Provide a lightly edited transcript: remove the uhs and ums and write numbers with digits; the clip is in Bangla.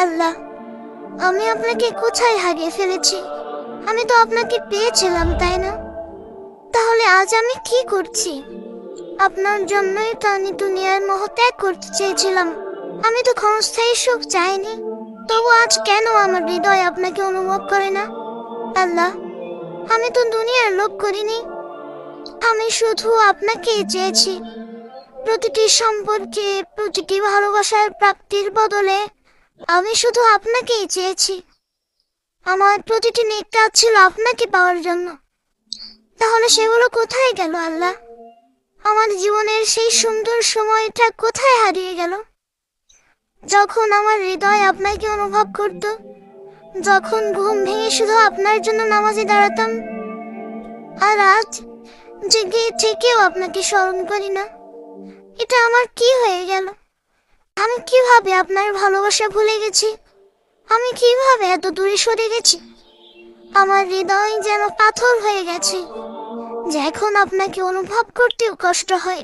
আল্লাহ, আমি আপনাকে কোথায় হারিয়ে ফেলেছি? আমি তো আপনাকে পেয়েছিলাম, তাই না? তাহলে আজ আমি কি করছি? আপনার জন্যই তো আমি দুনিয়ার মোহ ত্যাগ করতে চেয়েছিলাম। আমি তো ক্ষণস্থায়ী সুখ চাইনি। তবু আজ কেন আমার হৃদয় আপনাকে অনুভব করে না? আল্লাহ, আমি তো দুনিয়ার লোভ করিনি। আমি শুধু আপনাকেই চেয়েছি। প্রতিটি সম্পর্কে, প্রতিটি ভালোবাসার প্রাপ্তির বদলে আমি শুধু আপনাকেই চেয়েছি। আমার প্রতিটি নেক কাজ ছিল আপনাকে পাওয়ার জন্য। তাহলে সেগুলো কোথায় গেল আল্লাহ? আমার জীবনের সেই সুন্দর সময়টা কোথায় হারিয়ে গেল? যখন আমার হৃদয় আপনাকে অনুভব করত, যখন ঘুম ভেঙে শুধু আপনার জন্য নামাজে দাঁড়াতাম। আর আজ জেগে থেকেও আপনাকে স্মরণ করি না। এটা আমার কি হয়ে গেল? আমি কিভাবে আপনার ভালোবাসা ভুলে গেছি? আমি কিভাবে এত দূরে সরে গেছি? আমার হৃদয় যেন পাথর হয়ে গেছে, যে এখন আপনাকে অনুভব করতেও কষ্ট হয়।